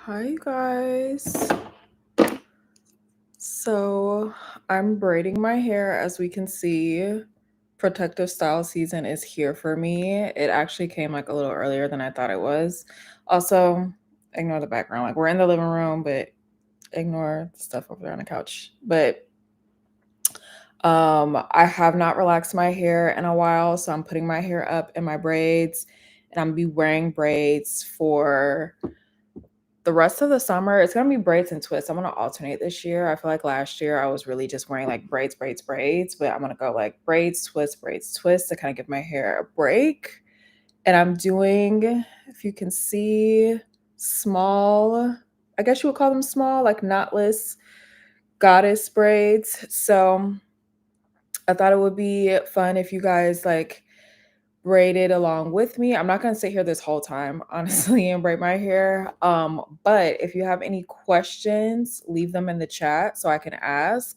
Hi, you guys. So I'm braiding my hair. As we can see, protective style season is here for me. It actually came like a little earlier than I thought it was. Also, ignore the background. Like we're in the living room, but ignore the stuff over there on the couch. But I have not relaxed my hair in a while, so I'm putting my hair up in my braids, and I'm gonna be wearing braids for the rest of the summer. It's gonna be braids and twists. I'm gonna alternate this year. I feel like last year I was really just wearing like braids, braids, braids, but I'm gonna go like braids, twists to kind of give my hair a break. And I'm doing, if you can see, small, I guess you would call them small, like knotless goddess braids. So I thought it would be fun if you guys like braided along with me. I'm not going to sit here this whole time, honestly, and braid my hair. But if you have any questions, leave them in the chat so I can ask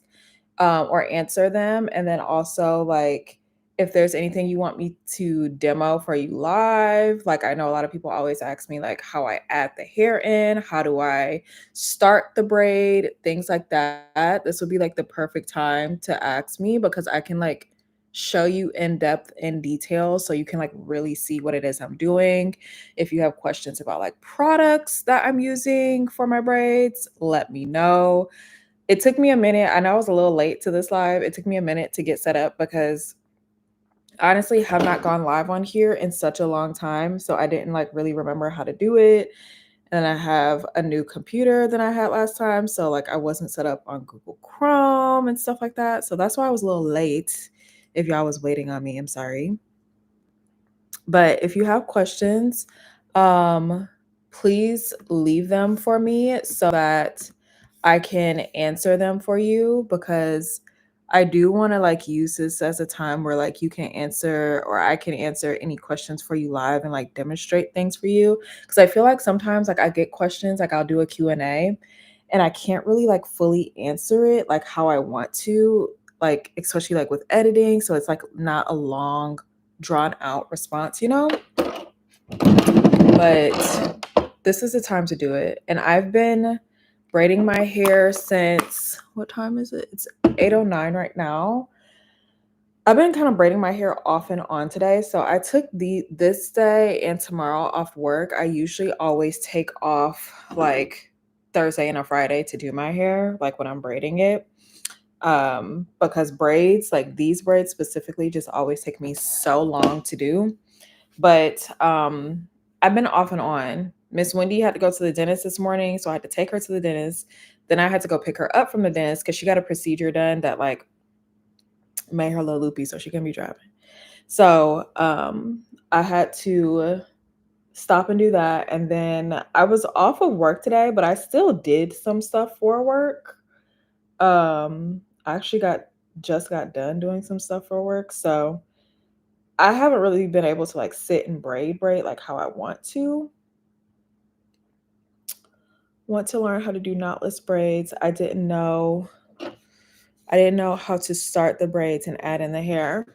or answer them. And then also, like, if there's anything you want me to demo for you live, like I know a lot of people always ask me like how I add the hair in, how do I start the braid, things like that. This would be like the perfect time to ask me because I can like show you in depth in detail so you can like really see what it is I'm doing. If you have questions about like products that I'm using for my braids, let me know. It took me a minute. I know I was a little late to this live. It took me a minute to get set up because I honestly have not gone live on here in such a long time, so I didn't like really remember how to do it. And I have a new computer than I had last time, so like I wasn't set up on Google Chrome and stuff like that. So that's why I was a little late. If y'all was waiting on me, I'm sorry. But if you have questions, um, please leave them for me so that I can answer them for you because I do want to like use this as a time where like you can answer or I can answer any questions for you live and like demonstrate things for you because I feel like sometimes like I get questions like I'll do a Q&A and I can't really like fully answer it like how I want to, like especially like with editing, so it's like not a long drawn out response, you know? But this is the time to do it. And I've been braiding my hair since what time is it? It's 8:09 right now. I've been kind of braiding my hair off and on today. So I took this day and tomorrow off work. I usually always take off like Thursday and a Friday to do my hair, like when I'm braiding it. Because braids, like these braids specifically, just always take me so long to do. But I've been off and on. Miss Wendy had to go to the dentist this morning, so I had to take her to the dentist. Then I had to go pick her up from the dentist because she got a procedure done that like made her a little loopy, so she can be driving. So I had to stop and do that, and then I was off of work today, but I still did some stuff for work. I actually got done doing some stuff for work, so I haven't really been able to like sit and braid like how I want to. Want to learn how to do knotless braids. I didn't know how to start the braids and add in the hair.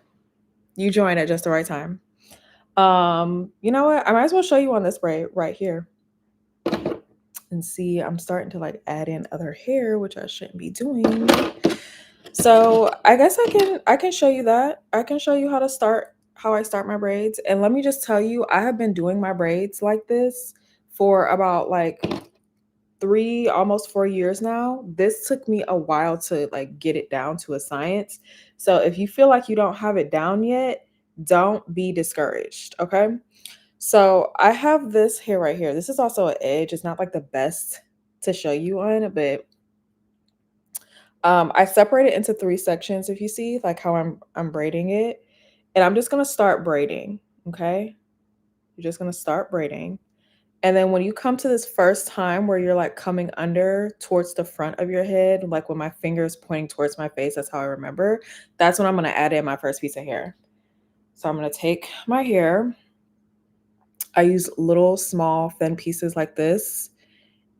You joined at just the right time. You know what? I might as well show you on this braid right here. And see, I'm starting to like add in other hair, which I shouldn't be doing. So I guess I can show you that. I can show you how I start my braids. And let me just tell you, I have been doing my braids like this for about like 3, almost 4 years now. This took me a while to like get it down to a science. So if you feel like you don't have it down yet, don't be discouraged, okay? So I have this hair right here. This is also an edge. It's not like the best to show you on, but I separate it into 3 sections if you see like how I'm braiding it. And I'm just going to start braiding, okay? You're just going to start braiding. And then when you come to this first time where you're like coming under towards the front of your head, like when my finger is pointing towards my face, that's how I remember. That's when I'm going to add in my first piece of hair. So I'm going to take my hair. I use little small thin pieces like this.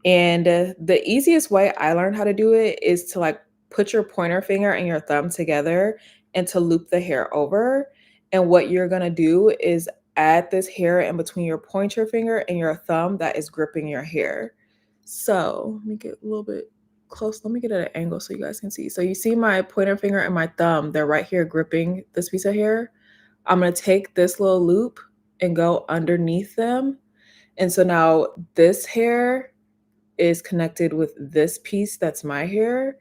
And the easiest way I learned how to do it is to like put your pointer finger and your thumb together and to loop the hair over. And what you're going to do is add this hair in between your pointer finger and your thumb that is gripping your hair. So let me get a little bit close. Let me get at an angle so you guys can see. So you see my pointer finger and my thumb, they're right here gripping this piece of hair. I'm gonna take this little loop and go underneath them. And so now this hair is connected with this piece that's my hair.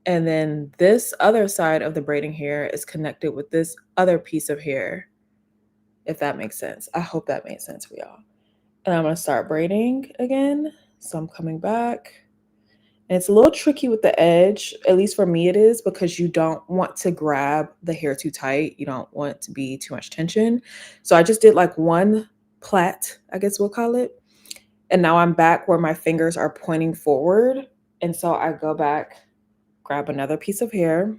And then this other side of the braiding hair is connected with this other piece of hair, if that makes sense. I hope that made sense for y'all. And I'm gonna start braiding again. So I'm coming back. And it's a little tricky with the edge, at least for me it is, because you don't want to grab the hair too tight. You don't want it to be too much tension. So I just did like one plait, I guess we'll call it. And now I'm back where my fingers are pointing forward. And so I go back, grab another piece of hair.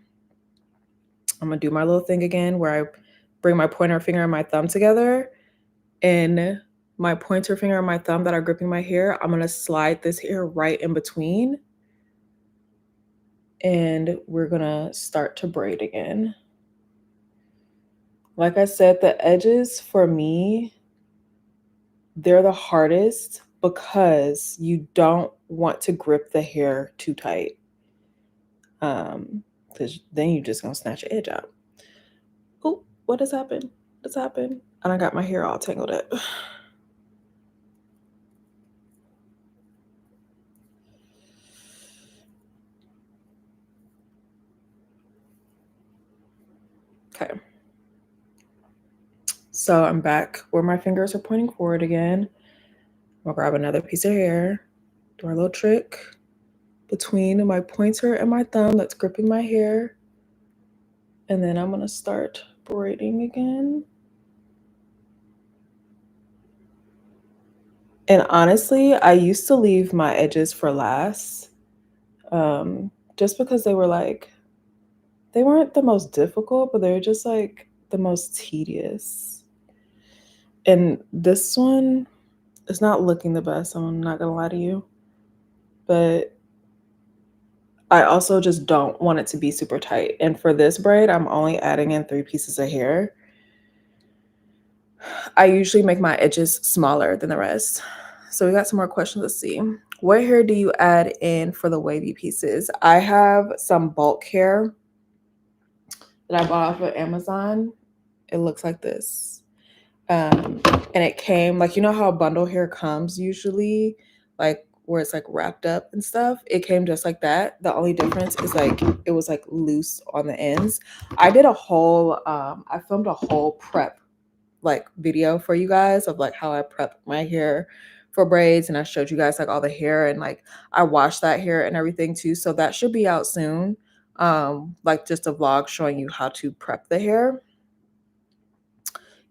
I'm gonna do my little thing again where I bring my pointer finger and my thumb together. And my pointer finger and my thumb that are gripping my hair, I'm gonna slide this hair right in between. And we're gonna start to braid again. Like I said, the edges for me, they're the hardest because you don't want to grip the hair too tight. Because then you're just gonna snatch your edge out. Oh, what has happened? What's happened? And I got my hair all tangled up. Okay. So I'm back where my fingers are pointing forward again. I'll grab another piece of hair, do our little trick between my pointer and my thumb that's gripping my hair. And then I'm gonna start braiding again. And honestly, I used to leave my edges for last, just because they weren't the most difficult, but they were just like the most tedious. And this one is not looking the best, I'm not gonna lie to you. But I also just don't want it to be super tight. And for this braid, I'm only adding in 3 pieces of hair. I usually make my edges smaller than the rest. So we got some more questions. Let's see. What hair do you add in for the wavy pieces? I have some bulk hair that I bought off of Amazon. It looks like this. And it came, like, you know how bundle hair comes usually, like where it's like wrapped up and stuff? It came just like that. The only difference is like it was like loose on the ends. I did a whole, I filmed a whole prep like video for you guys of like how I prep my hair for braids, and I showed you guys like all the hair, and like I washed that hair and everything too. So that should be out soon. Like just a vlog showing you how to prep the hair.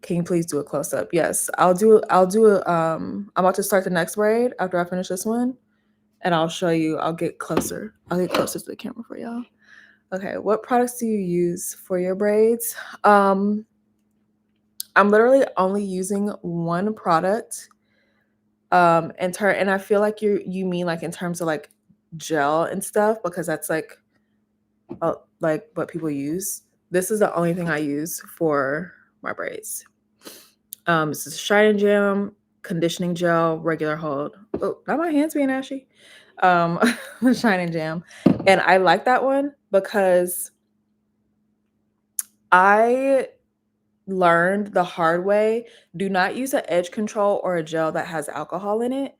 Can you please do a close up? Yes, I'll do a I'm about to start the next braid after I finish this one, and I'll show you. I'll get closer to the camera for y'all. Okay, what products do you use for your braids? I'm literally only using one product. And I feel like you mean like in terms of like gel and stuff, because that's like what people use. This is the only thing I use for my braids. This is Shine and Jam conditioning gel, regular hold. Oh, not my hands being ashy. Shine and Jam, and I like that one because I learned the hard way, do not use an edge control or a gel that has alcohol in it,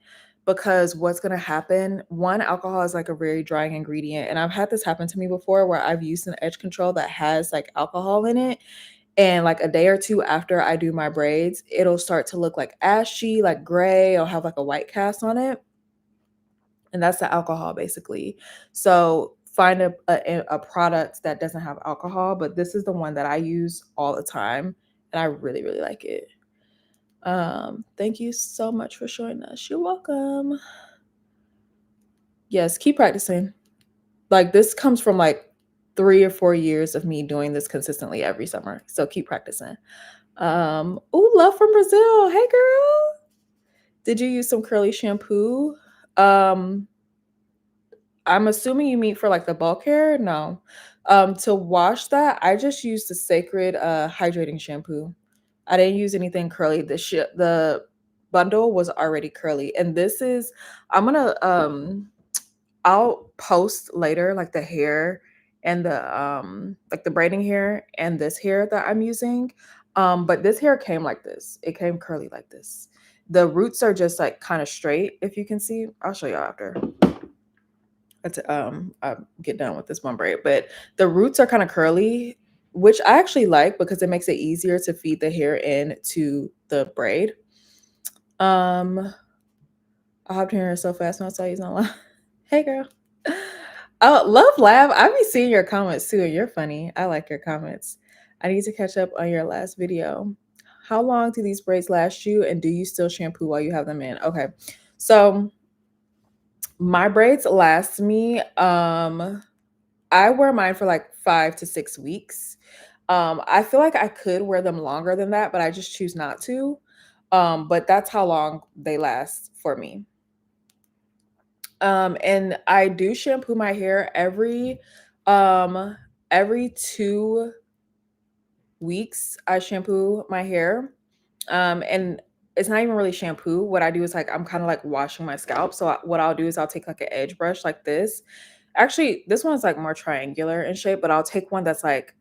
because what's going to happen, one, alcohol is like a very drying ingredient, and I've had this happen to me before where I've used an edge control that has like alcohol in it, and like a day or two after I do my braids, it'll start to look like ashy, like gray, or have like a white cast on it, and that's the alcohol basically. So find a product that doesn't have alcohol, but this is the one that I use all the time, and I really, really like it. Thank you so much for showing us. You're welcome. Yes, keep practicing. Like this comes from like 3 or 4 years of me doing this consistently every summer. So keep practicing. Oh, love from Brazil. Hey girl. Did you use some curly shampoo? I'm assuming you mean for like the bulk hair? No. To wash that, I just used the Sacred hydrating shampoo. I didn't use anything curly. The bundle was already curly. And this is, I'm gonna I'll post later like the hair and the like the braiding hair and this hair that I'm using. But this hair came like this. It came curly like this. The roots are just like kind of straight, if you can see. I'll show you after. That's I get done with this one braid. But the roots are kind of curly, which I actually like because it makes it easier to feed the hair into the braid. I hopped here so fast when I saw you on live. Hey girl. Oh, love lab. I be seeing your comments too, and you're funny. I like your comments. I need to catch up on your last video. How long do these braids last you, and do you still shampoo while you have them in? Okay. So my braids last me. I wear mine for like 5 to 6 weeks. I feel like I could wear them longer than that, but I just choose not to. But that's how long they last for me. And I do shampoo my hair every 2 weeks. I shampoo my hair. And it's not even really shampoo. What I do is like I'm kind of like washing my scalp. So what I'll do is I'll take like an edge brush like this. Actually, this one's like more triangular in shape, but I'll take one that's like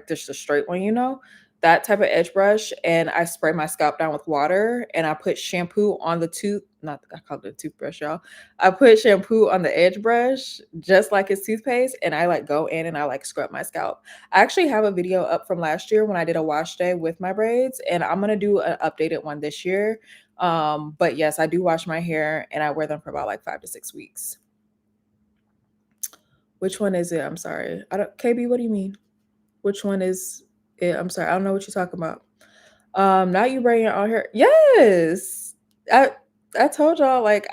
just a straight one, that type of edge brush. And I spray my scalp down with water and I put shampoo on the not, I call it a toothbrush, y'all. I put shampoo on the edge brush, just like it's toothpaste. And I like go in and I like scrub my scalp. I actually have a video up from last year when I did a wash day with my braids, and I'm going to do an updated one this year. But yes, I do wash my hair and I wear them for about like 5 to 6 weeks. Which one is it? I'm sorry. KB, what do you mean? Which one is it? I'm sorry. I don't know what you're talking about. Not you braiding your own hair. Yes. I told y'all, like,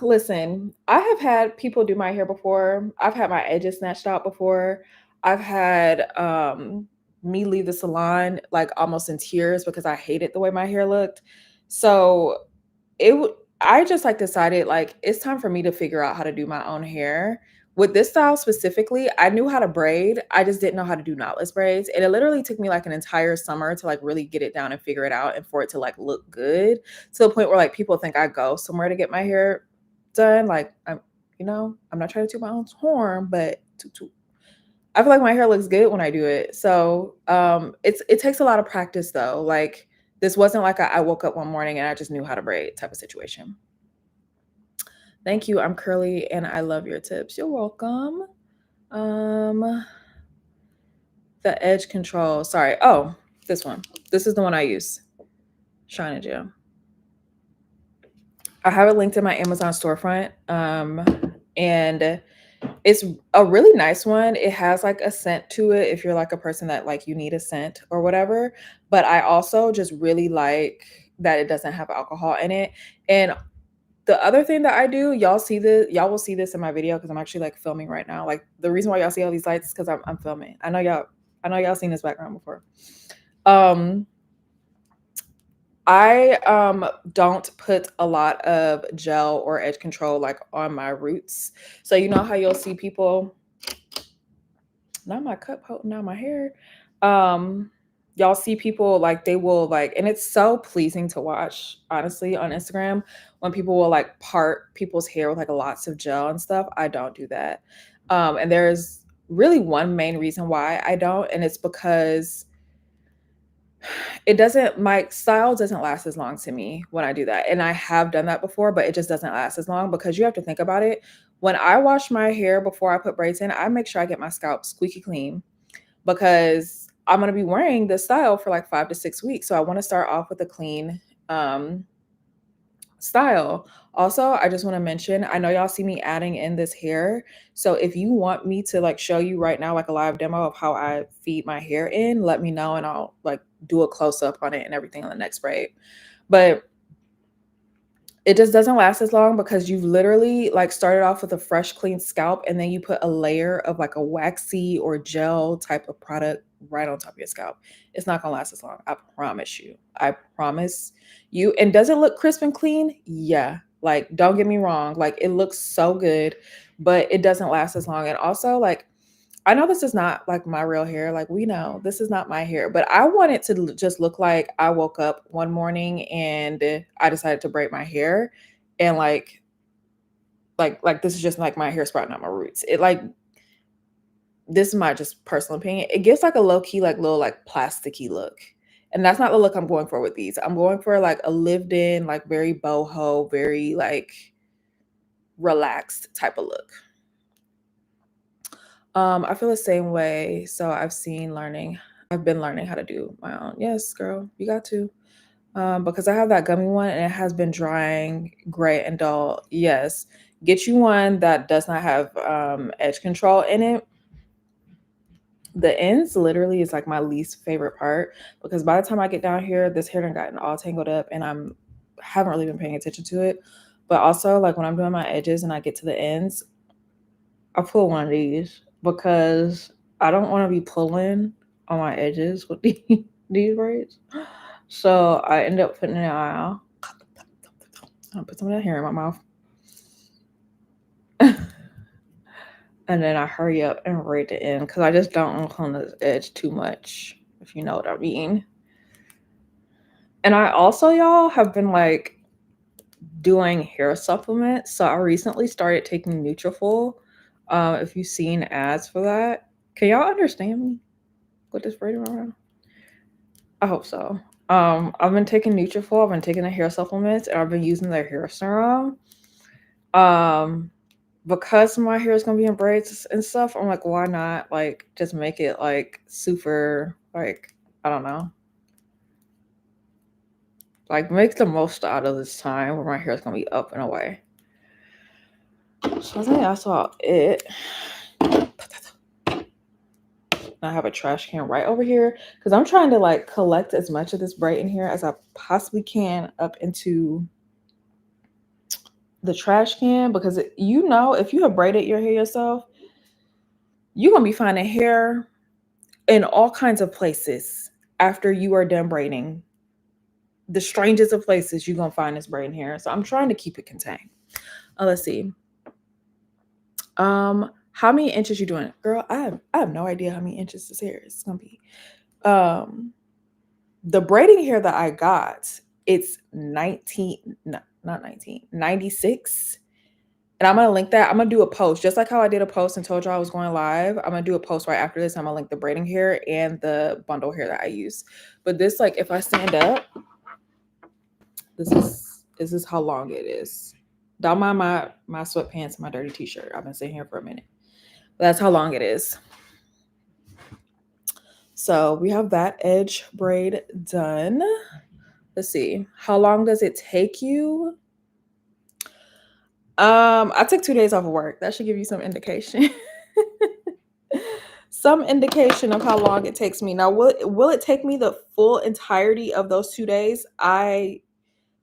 listen, I have had people do my hair before. I've had my edges snatched out before. I've had me leave the salon like almost in tears because I hated the way my hair looked. So I just like decided like it's time for me to figure out how to do my own hair. With this style specifically, I knew how to braid. I just didn't know how to do knotless braids. And it literally took me like an entire summer to like really get it down and figure it out and for it to like look good to the point where like people think I go somewhere to get my hair done. Like I'm not trying to toot my own horn, but I feel like my hair looks good when I do it. So it takes a lot of practice though. Like this wasn't like I woke up one morning and I just knew how to braid type of situation. Thank you. I'm curly and I love your tips. You're welcome. The edge control. Sorry. Oh, this one. This is the one I use. Shine and Gel. I have it linked in my Amazon storefront. And it's a really nice one. It has like a scent to it if you're like a person that like you need a scent or whatever. But I also just really like that it doesn't have alcohol in it. And the other thing that I do, y'all will see this in my video because I'm actually like filming right now. Like the reason why y'all see all these lights is because I'm filming. I know y'all seen this background before. I don't put a lot of gel or edge control like on my roots. So you know how you'll see people, not my cup holding down my hair. Y'all see people like they will like, and it's so pleasing to watch, honestly, on Instagram when people will like part people's hair with like lots of gel and stuff. I don't do that. And there's really one main reason why I don't, and it's because my style doesn't last as long to me when I do that. And I have done that before, but it just doesn't last as long because you have to think about it. When I wash my hair before I put braids in, I make sure I get my scalp squeaky clean because I'm going to be wearing this style for like 5 to 6 weeks. So I want to start off with a clean style. Also, I just want to mention, I know y'all see me adding in this hair. So if you want me to like show you right now, like a live demo of how I feed my hair in, let me know and I'll like do a close up on it and everything on the next braid. But it just doesn't last as long because you've literally like started off with a fresh, clean scalp and then you put a layer of like a waxy or gel type of product right on top of your scalp. It's not gonna last as long. I promise you. I promise you. And does it look crisp and clean? Yeah. Like, don't get me wrong. Like, it looks so good, but it doesn't last as long. And also, like, I know this is not like my real hair. Like we know this is not my hair, but I want it to just look like I woke up one morning and I decided to braid my hair, and like this is just like my hair sprouting out my roots. It like this is my just personal opinion. It gives like a low key like little like plasticky look. And that's not the look I'm going for with these. I'm going for like a lived in, like very boho, very like relaxed type of look. I feel the same way. So I've been learning how to do my own. Yes, girl, you got to. Because I have that gummy one and it has been drying gray and dull. Yes. Get you one that does not have edge control in it. The ends literally is like my least favorite part because by the time I get down here, this hair done gotten all tangled up and haven't really been paying attention to it. But also like when I'm doing my edges and I get to the ends, I pull one of these because I don't want to be pulling on my edges with these braids. So I end up putting it out. I'll put some of that hair in my mouth. And then I hurry up and braid it in because I just don't want to pull on this edge too much, if you know what I mean. And I also, y'all, have been like doing hair supplements. So I recently started taking Nutrafol. If you've seen ads for that, can y'all understand me with this braid around? I hope so. I've been taking Nutrafol. I've been taking the hair supplements, and I've been using their hair serum. Because my hair is gonna be in braids and stuff, I'm like, why not like just make it like super like I don't know. Like make the most out of this time where my hair is gonna be up and away. So I think that's about it. I have a trash can right over here because I'm trying to like collect as much of this braid in here as I possibly can up into the trash can because if you have braided your hair yourself, you're gonna be finding hair in all kinds of places after you are done braiding. The strangest of places you're gonna find this braid in hair. So I'm trying to keep it contained. Let's see. How many inches you doing? Girl, I have no idea how many inches this hair is gonna be. The braiding hair that I got, it's 19, no, not 19, 96. And I'm gonna link that. I'm gonna do a post, just like how I did a post and told y'all I was going live. I'm gonna do a post right after this. I'm gonna link the braiding hair and the bundle hair that I use. But this, like, if I stand up, this is how long it is. Don't mind my sweatpants and my dirty t-shirt. I've been sitting here for a minute. But that's how long it is. So we have that edge braid done. Let's see. How long does it take you? I took 2 days off of work. That should give you some indication. Some indication of how long it takes me. Now, will it take me the full entirety of those 2 days? I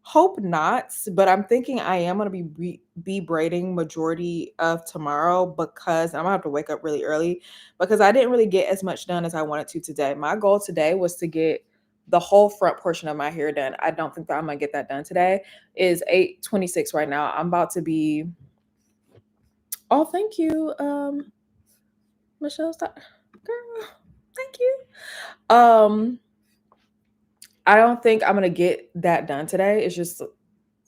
hope not, but I'm thinking I am going to be braiding majority of tomorrow because I'm going to have to wake up really early because I didn't really get as much done as I wanted to today. My goal today was to get the whole front portion of my hair done. I don't think that I'm going to get that done today. It's 8:26 right now. I'm about to be Oh, thank you. Michelle, stop. Girl, thank you. I don't think I'm gonna get that done today. It's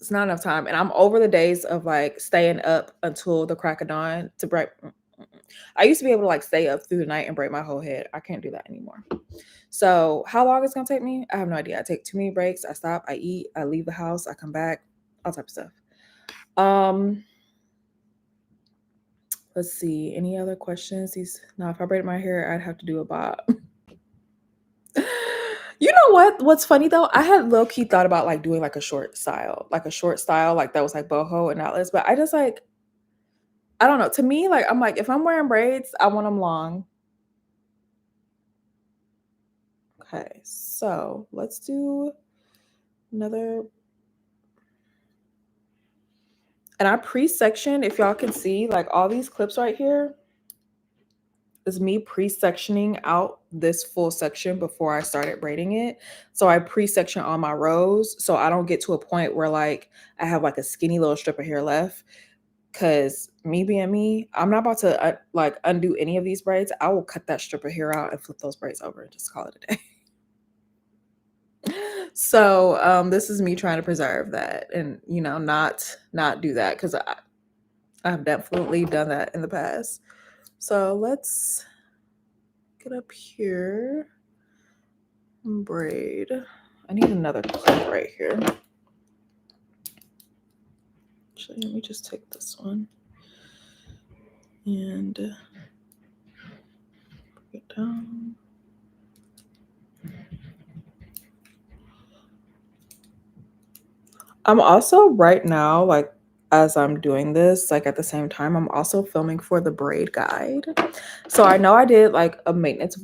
not enough time. And I'm over the days of like staying up until the crack of dawn to braid. I used to be able to like stay up through the night and braid my whole head. I can't do that anymore. So how long it's gonna take me? I have no idea. I take too many breaks. I stop, I eat, I leave the house, I come back, all type of stuff. Let's see. Any other questions? Now, if I braided my hair, I'd have to do a bob. You know what? What's funny though? I had low key thought about like doing like a short style, like that was like boho and knotless. But I just like, I don't know. To me, like I'm like, if I'm wearing braids, I want them long. Okay, so let's do another. And I pre-section, if y'all can see, like all these clips right here is me pre-sectioning out this full section before I started braiding it. So I pre-section all my rows so I don't get to a point where like I have like a skinny little strip of hair left. Because me being me, I'm not about to like undo any of these braids. I will cut that strip of hair out and flip those braids over and just call it a day. So this is me trying to preserve that and, you know, not do that, because I've definitely done that in the past. So let's get up here and braid. I need another clip right here. Actually, let me just take this one and bring it down. I'm also right now, like, as I'm doing this, like at the same time, I'm also filming for the braid guide. So I know I did like a maintenance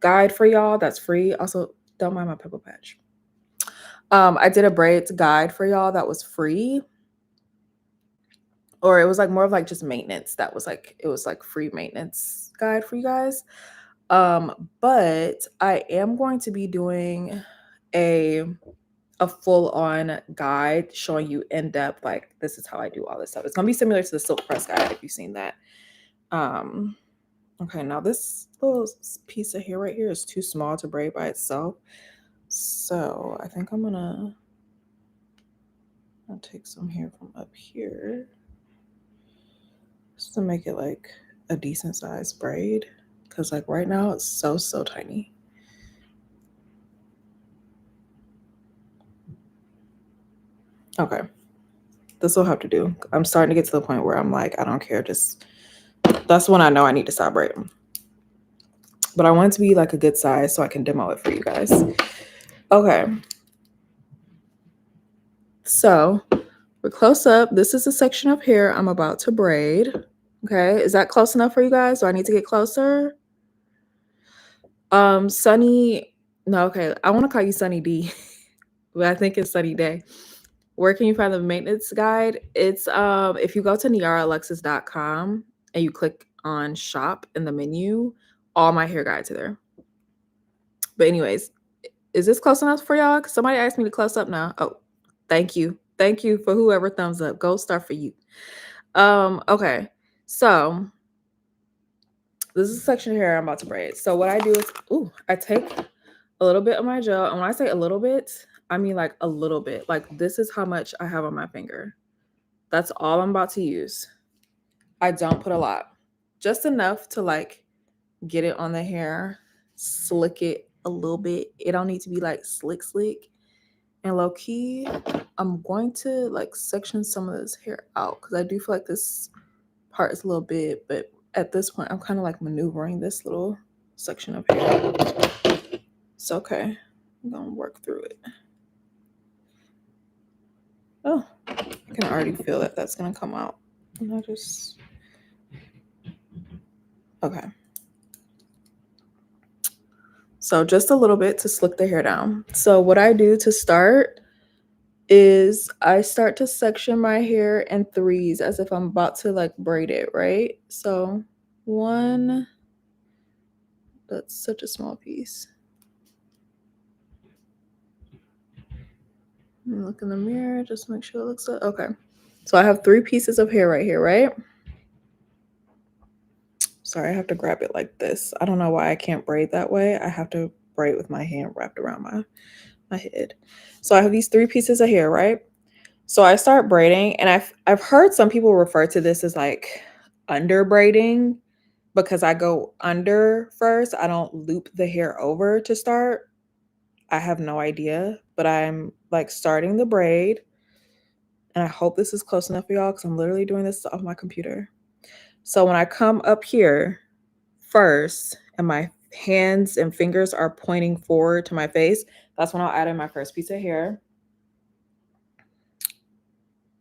guide for y'all that's free. Also, don't mind my pimple patch. I did a braids guide for y'all that was free, or it was like more of like just maintenance. That was like, it was like free maintenance guide for you guys. But I am going to be doing a full-on guide showing you in depth, like this is how I do all this stuff. It's gonna be similar to the silk press guide if you've seen that. Okay, now this little piece of hair right here is too small to braid by itself. So I think I'm gonna take some hair from up here just to make it like a decent sized braid. Cause like right now it's so tiny. Okay, this will have to do. I'm starting to get to the point where I'm like, I don't care. Just, that's when I know I need to stop braiding. But I want it to be like a good size so I can demo it for you guys. Okay. So we're close up. This is a section of hair I'm about to braid. Okay. Is that close enough for you guys? Do I need to get closer? Sunny. No, okay. I want to call you Sunny D, but I think it's Sunny Day. Where can you find the maintenance guide? It's if you go to niaraalexis.com and you click on shop in the menu, all my hair guides are there. But anyways, is this close enough for y'all? Somebody asked me to close up now. Oh, thank you. Thank you for whoever thumbs up. Gold star for you. Okay. So this is a section here I'm about to braid. So what I do is, I take a little bit of my gel. And when I say a little bit, I mean like a little bit. Like this is how much I have on my finger. That's all I'm about to use. I don't put a lot. Just enough to like get it on the hair, slick it a little bit. It don't need to be like slick. And low key, I'm going to like section some of this hair out because I do feel like this part is a little big, but at this point, I'm kind of like maneuvering this little section of hair. It's okay. I'm gonna work through it. Oh, I can already feel that that's gonna come out. And I just, okay. So just a little bit to slick the hair down. So what I do to start is I start to section my hair in threes as if I'm about to like braid it, right? So one, that's such a small piece. Look in the mirror, just make sure it looks good. Okay. So I have 3 pieces of hair right here, right? Sorry, I have to grab it like this. I don't know why I can't braid that way. I have to braid with my hand wrapped around my head. So I have these 3 pieces of hair, right? So I start braiding, and I've heard some people refer to this as like under braiding because I go under first. I don't loop the hair over to start. I have no idea, but I'm like starting the braid. And I hope this is close enough for y'all because I'm literally doing this off my computer. So when I come up here first and my hands and fingers are pointing forward to my face, that's when I'll add in my first piece of hair.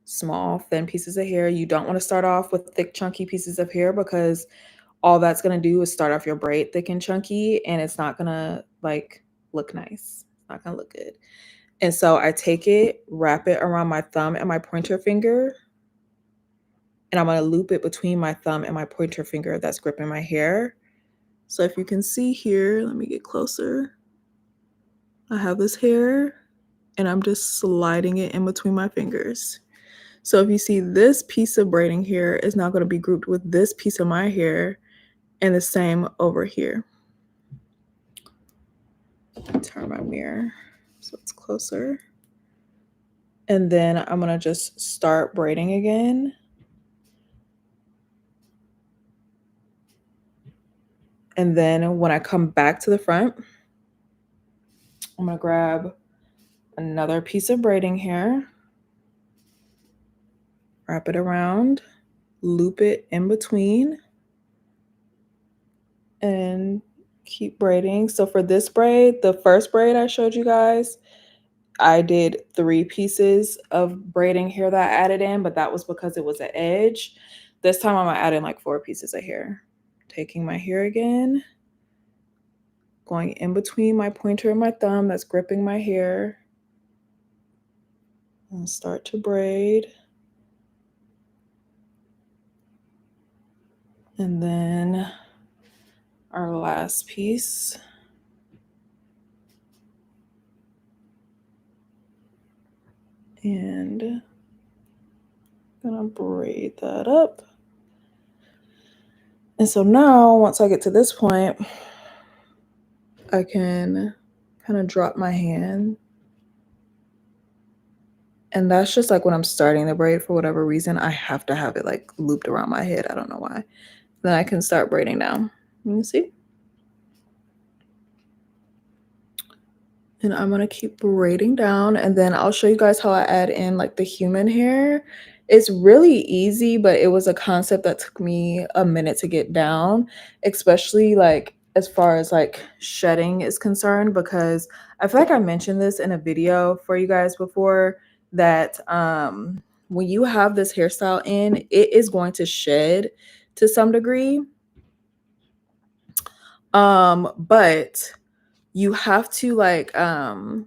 Small, thin pieces of hair. You don't want to start off with thick, chunky pieces of hair because all that's going to do is start off your braid thick and chunky, and it's not going to like look nice. It's not going to look good. And so I take it, wrap it around my thumb and my pointer finger, and I'm going to loop it between my thumb and my pointer finger that's gripping my hair. So if you can see here, let me get closer. I have this hair, and I'm just sliding it in between my fingers. So if you see this piece of braiding here is now going to be grouped with this piece of my hair, and the same over here. Turn my mirror so it's closer. And then I'm going to just start braiding again. And then when I come back to the front, I'm going to grab another piece of braiding hair, wrap it around, loop it in between, and keep braiding. So for this braid, the first braid I showed you guys, I did 3 pieces of braiding hair that I added in, but that was because it was an edge. This time I'm gonna add in like 4 pieces of hair. Taking my hair again, going in between my pointer and my thumb that's gripping my hair. And start to braid. And then our last piece. And I'm gonna braid that up. And so now, once I get to this point, I can kind of drop my hand. And that's just like when I'm starting the braid, for whatever reason, I have to have it like looped around my head. I don't know why. Then I can start braiding down. You see? And I'm gonna keep braiding down, and then I'll show you guys how I add in like the human hair. It's really easy, but it was a concept that took me a minute to get down, especially like as far as like shedding is concerned, because I feel like I mentioned this in a video for you guys before, that when you have this hairstyle in, it is going to shed to some degree. But you have to like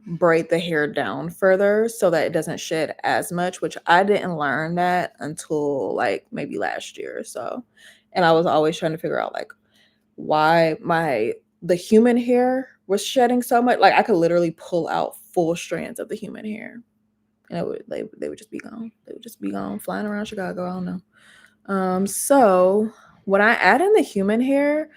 braid the hair down further so that it doesn't shed as much, which I didn't learn that until like maybe last year or so. And I was always trying to figure out like why the human hair was shedding so much. Like I could literally pull out full strands of the human hair and they would just be gone. They would just be gone flying around Chicago. I don't know. So when I add in the human hair,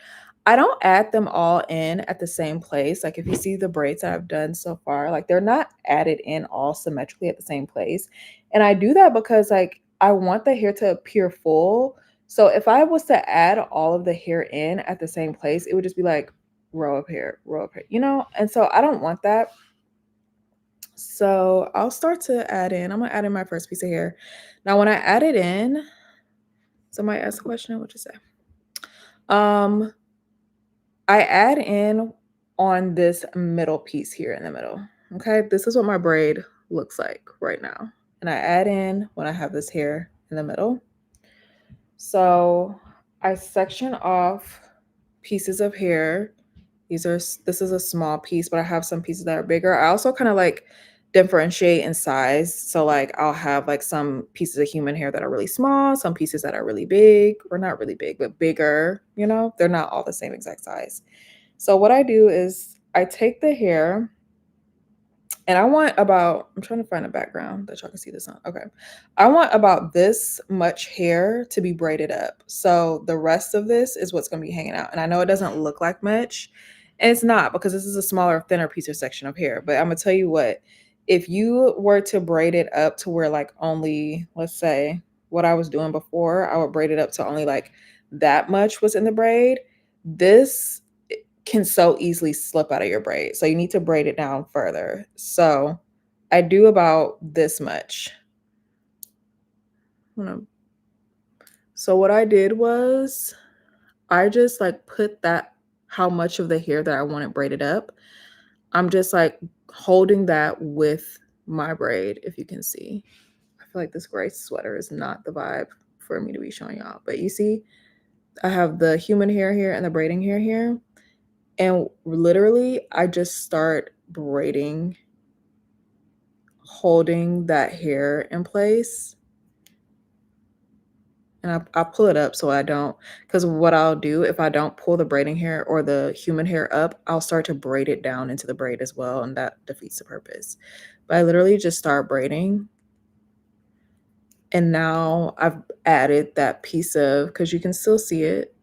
I don't add them all in at the same place. Like if you see the braids that I've done so far, like they're not added in all symmetrically at the same place. And I do that because like I want the hair to appear full. So if I was to add all of the hair in at the same place, it would just be like row of hair, row of hair, you know? And so I don't want that. So I'll start to add in. I'm gonna add in my first piece of hair. Now when I add it in, somebody asked a question, what you say? I add in on this middle piece here in the middle. Okay, this is what my braid looks like right now. And I add in when I have this hair in the middle. So I section off pieces of hair. This is a small piece, but I have some pieces that are bigger. I also kind of like differentiate in size. So like I'll have like some pieces of human hair that are really small, some pieces that are really big, or not really big, but bigger, you know, they're not all the same exact size. So what I do is I take the hair and I'm trying to find a background that y'all can see this on. Okay. I want about this much hair to be braided up. So the rest of this is what's going to be hanging out. And I know it doesn't look like much, and it's not, because this is a smaller, thinner piece of section of hair. But I'm going to tell you what, if you were to braid it up to where like only, let's say what I was doing before, I would braid it up to only like that much was in the braid. This can so easily slip out of your braid. So you need to braid it down further. So I do about this much. So what I did was I just like put that, how much of the hair that I wanted braided up. I'm just like holding that with my braid, if you can see. I feel like this gray sweater is not the vibe for me to be showing y'all. But you see, I have the human hair here and the braiding hair here. And literally, I just start braiding, holding that hair in place. And I pull it up so I don't, because what I'll do if I don't pull the braiding hair or the human hair up, I'll start to braid it down into the braid as well. And that defeats the purpose. But I literally just start braiding. And now I've added that piece of, because you can still see it,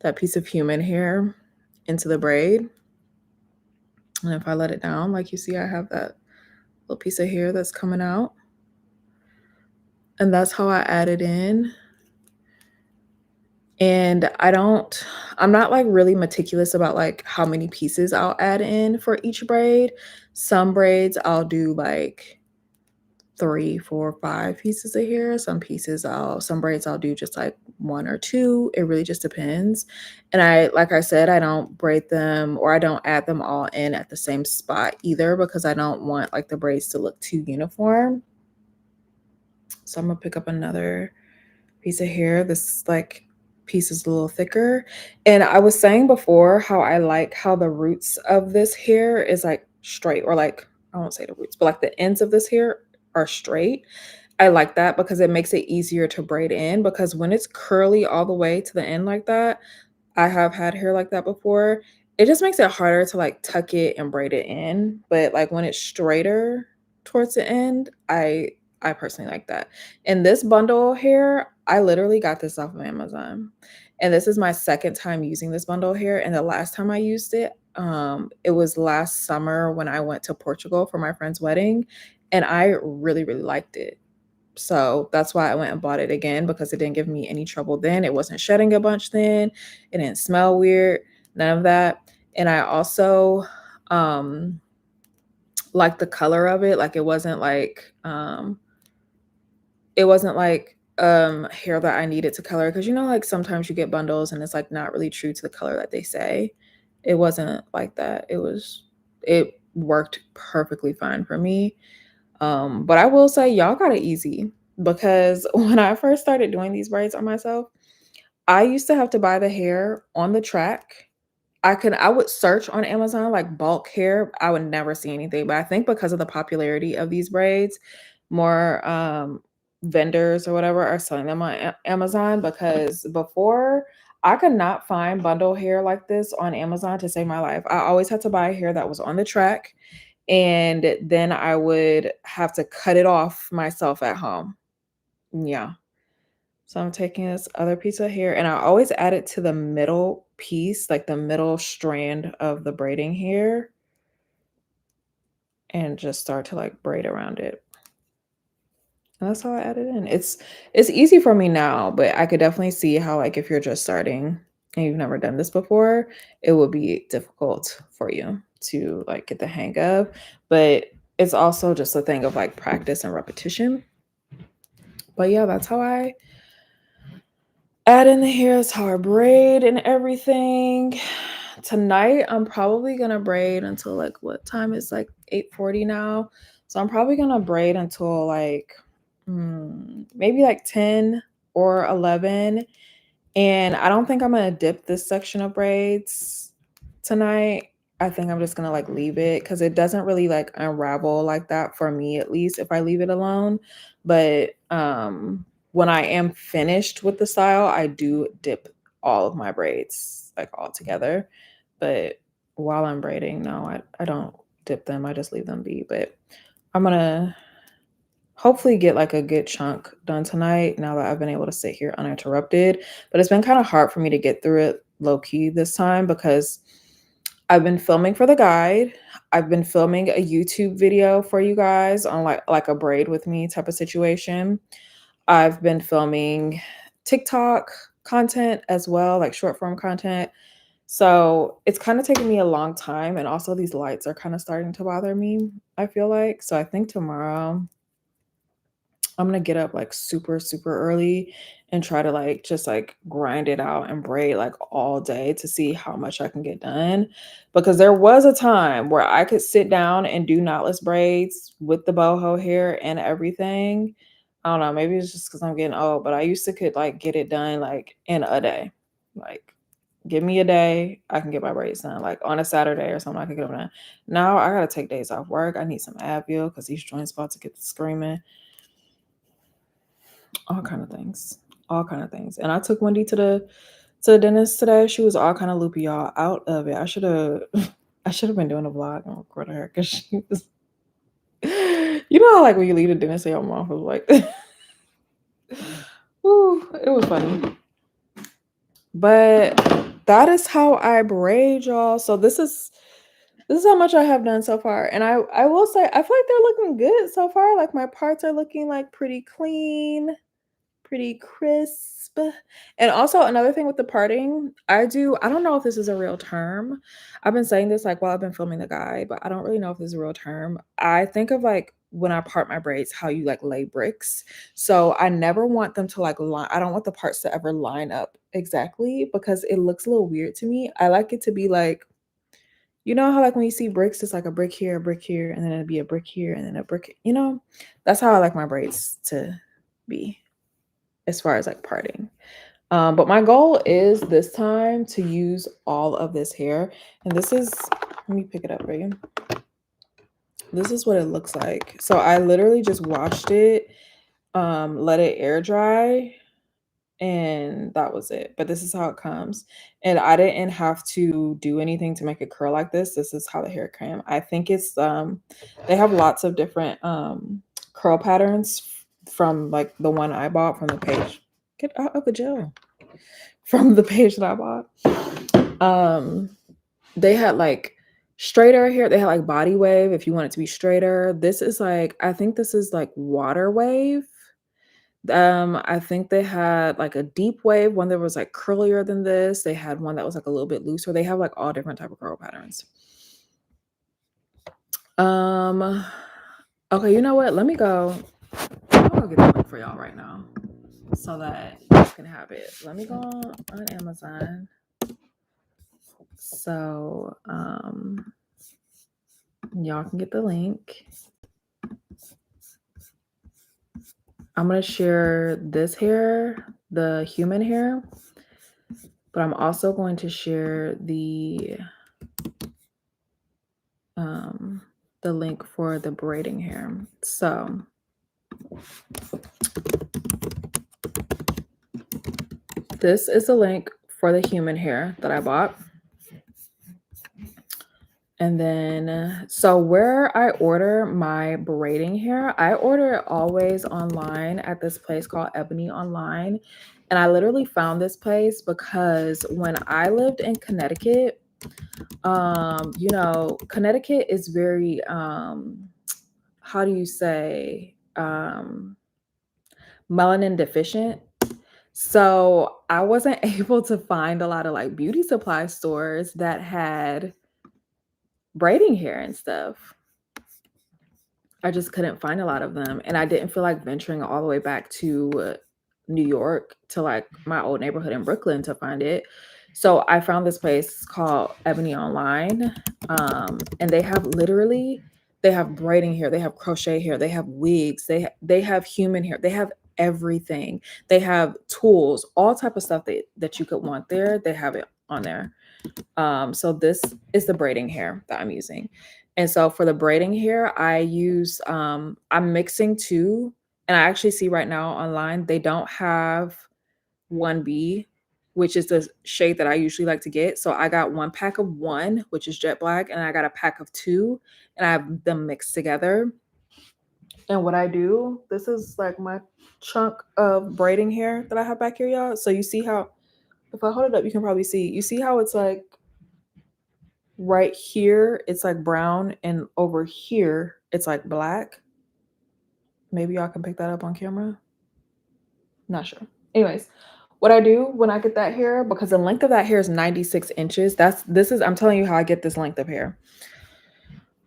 that piece of human hair into the braid. And if I let it down, like you see, I have that little piece of hair that's coming out. And that's how I add it in. And I'm not like really meticulous about like how many pieces I'll add in for each braid. Some braids I'll do like 3, 4, 5 pieces of hair. Some braids I'll do just like 1 or 2. It really just depends. And like I said, I don't braid them, or I don't add them all in at the same spot either, because I don't want like the braids to look too uniform. So I'm gonna pick up another piece of hair. This like piece is a little thicker. And I was saying before how I like how the roots of this hair is like straight, or like, I won't say the roots, but like the ends of this hair are straight. I like that because it makes it easier to braid in, because when it's curly all the way to the end like that, I have had hair like that before. It just makes it harder to like tuck it and braid it in. But like when it's straighter towards the end, I personally like that. And this bundle hair, I literally got this off of Amazon. And this is my second time using this bundle hair. And the last time I used it was last summer when I went to Portugal for my friend's wedding. And I really, really liked it. So that's why I went and bought it again, because it didn't give me any trouble then. It wasn't shedding a bunch then. It didn't smell weird, none of that. And I also like the color of it. Like it wasn't like hair that I needed to color, because you know, like sometimes you get bundles and it's like not really true to the color that they say. It wasn't like that. It worked perfectly fine for me. But I will say y'all got it easy, because when I first started doing these braids on myself, I used to have to buy the hair on the track. I would search on Amazon like bulk hair. I would never see anything. But I think because of the popularity of these braids, more vendors or whatever are selling them on Amazon, because before I could not find bundle hair like this on Amazon to save my life. I always had to buy hair that was on the track, and then I would have to cut it off myself at home. Yeah. So I'm taking this other piece of hair, and I always add it to the middle piece, like the middle strand of the braiding hair, and just start to like braid around it. And that's how I add it in. It's easy for me now, but I could definitely see how, like, if you're just starting and you've never done this before, it would be difficult for you to like get the hang of. But it's also just a thing of like practice and repetition. But yeah, that's how I add in the hair. That's how I braid and everything. Tonight, I'm probably gonna braid until like, what time? It's like 8:40 now. So I'm probably gonna braid until like maybe like 10 or 11. And I don't think I'm gonna dip this section of braids tonight. I think I'm just gonna like leave it, because it doesn't really like unravel like that for me, at least if I leave it alone. But when I am finished with the style, I do dip all of my braids like all together. But while I'm braiding, no, I don't dip them. I just leave them be. But I'm gonna hopefully get like a good chunk done tonight, now that I've been able to sit here uninterrupted. But it's been kind of hard for me to get through it low key this time, because I've been filming for the guide. I've been filming a YouTube video for you guys on like a braid with me type of situation. I've been filming TikTok content as well, like short form content. So it's kind of taking me a long time. And also these lights are kind of starting to bother me, I feel like. So I think tomorrow I'm gonna get up like super, super early and try to like just like grind it out and braid like all day to see how much I can get done. Because there was a time where I could sit down and do knotless braids with the boho hair and everything. I don't know, maybe it's just because I'm getting old, but I used to could like get it done like in a day. Like, give me a day, I can get my braids done. Like on a Saturday or something, I can get them done. Now I gotta take days off work. I need some Advil because these joints about to get the screaming. All kind of things. All kind of things. And I took Wendy to the dentist today. She was all kind of loopy, y'all, out of it. I should have I should have been doing a vlog and recording her, because she was you know how, like when you leave the dentist, your mom was like Ooh, it was funny. But that is how I braid, y'all. So this is how much I have done so far. And I will say I feel like they're looking good so far. Like my parts are looking like pretty clean, pretty crisp. And also another thing with the parting, I don't know if this is a real term. I've been saying this like while I've been filming the guy, but I don't really know if this is a real term. I think of like when I part my braids, how you like lay bricks. So I never want them to like line. I don't want the parts to ever line up exactly because it looks a little weird to me. I like it to be like, you know how like when you see bricks, it's like a brick here, and then it'd be a brick here, and then a brick, you know? That's how I like my braids to be as far as like parting. But my goal is this time to use all of this hair. And this is, let me pick it up for you. This is what it looks like. So I literally just washed it, let it air dry, and that was it. But this is how it comes. And I didn't have to do anything to make it curl like this. This is how the hair came. I think it's they have lots of different curl patterns from like the one I bought from the page. Get out of the gel. From the page that I bought. They had like straighter hair. They had like body wave if you want it to be straighter. This is like, I think this is like water wave. I think they had like a deep wave, one that was like curlier than this. They had one that was like a little bit looser. They have like all different type of curl patterns. Okay, you know what? Let me go. I'm gonna get the link for y'all right now so that you can have it. Let me go on Amazon. So y'all can get the link. I'm gonna share this hair, the human hair, but I'm also going to share the link for the braiding hair. So this is the link for the human hair that I bought. And then, so where I order my braiding hair, I order it always online at this place called Ebony Online. And I literally found this place because when I lived in Connecticut, you know, Connecticut is very, how do you say, melanin deficient. So I wasn't able to find a lot of like beauty supply stores that had braiding hair and stuff. I just couldn't find a lot of them. And I didn't feel like venturing all the way back to New York to like my old neighborhood in Brooklyn to find it. So I found this place called Ebony Online. And they have literally, they have braiding hair, they have crochet hair, they have wigs, they have human hair, they have everything. They have tools, all type of stuff that you could want there. They have it on there. So this is the braiding hair that I'm using. And so for the braiding hair, I use, I'm mixing two. And I actually see right now online, they don't have 1B, which is the shade that I usually like to get. So I got one pack of one, which is jet black, and I got a pack of two, and I have them mixed together. And what I do, this is like my chunk of braiding hair that I have back here, y'all. So you see how, if I hold it up, you can probably see, you see how it's like right here it's like brown and over here it's like black. Maybe y'all can pick that up on camera. Not sure. Anyways, what I do when I get that hair, because the length of that hair is 96 inches. I'm telling you how I get this length of hair.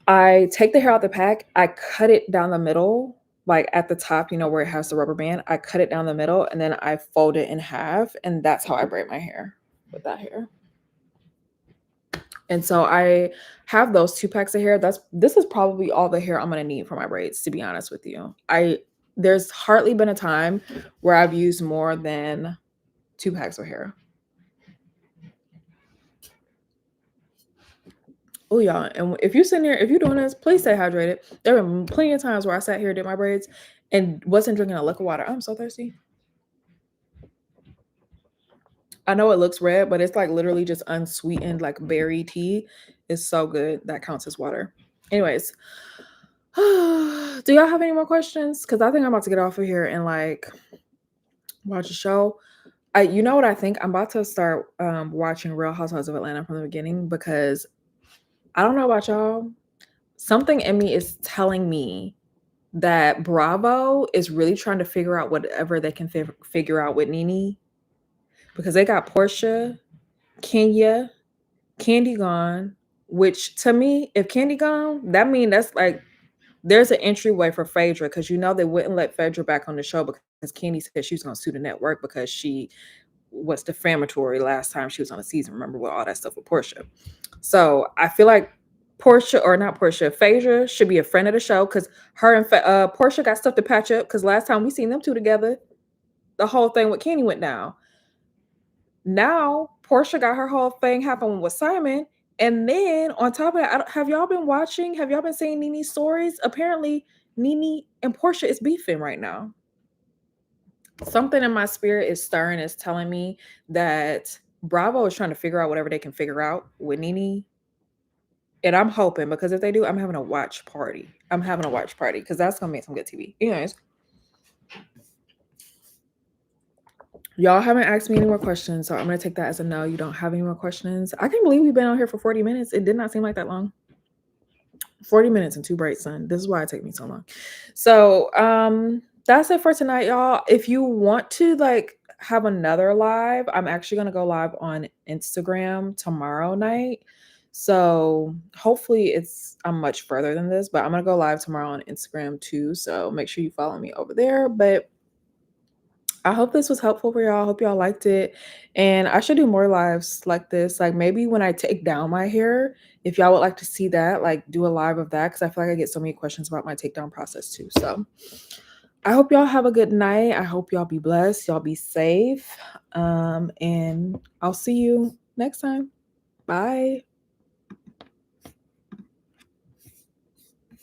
I take the hair out the pack, I cut it down the middle, like at the top, you know, where it has the rubber band. I cut it down the middle and then I fold it in half, and that's how I braid my hair with that hair. And so I have those 2 packs of hair. This is probably all the hair I'm gonna need for my braids, to be honest with you. There's hardly been a time where I've used more than 2 packs of hair. Oh yeah, and if you're sitting here, if you're doing this, please stay hydrated. There have been plenty of times where I sat here, did my braids, and wasn't drinking a lick of water. I'm so thirsty. I know it looks red, but it's like literally just unsweetened, like berry tea. It's so good. That counts as water. Anyways, do y'all have any more questions? Because I think I'm about to get off of here in like Watch a show. You know what I think? I'm about to start watching Real Housewives of Atlanta from the beginning because I don't know about y'all. Something in me is telling me that Bravo is really trying to figure out whatever they can figure out with Nene because they got Portia, Kenya, Candy gone, which to me, if Candy gone, that means that's like there's an entryway for Phaedra because you know they wouldn't let Phaedra back on the show because Candy said she was going to sue the network because she was defamatory last time she was on the season. Remember with all that stuff with Portia. So I feel like Portia or not Portia, Phaedra should be a friend of the show because her and Portia got stuff to patch up because last time we seen them two together, the whole thing with Kenny went down. Now Portia got her whole thing happen with Simon. And then on top of that, have y'all been watching? Have y'all been seeing Nene's stories? Apparently, Nene and Portia is beefing right now. Something in my spirit is stirring, is telling me that Bravo is trying to figure out whatever they can figure out with Nene. And I'm hoping because if they do, I'm having a watch party. I'm having a watch party because that's gonna make some good TV. Anyways, y'all haven't asked me any more questions, so I'm gonna take that as a no. You don't have any more questions. I can't believe we've been out here for 40 minutes. It did not seem like that long. 40 minutes and 2 braids, son. This is why it takes me so long. So that's it for tonight, y'all. If you want to like have another live, I'm actually gonna go live on Instagram tomorrow night. So hopefully I'm much further than this, but I'm gonna go live tomorrow on Instagram too. So make sure you follow me over there. But I hope this was helpful for y'all. I hope y'all liked it. And I should do more lives like this. Like maybe when I take down my hair, if y'all would like to see that, like do a live of that. Cause I feel like I get so many questions about my takedown process too. So I hope y'all have a good night. I hope y'all be blessed. Y'all be safe. And I'll see you next time. Bye.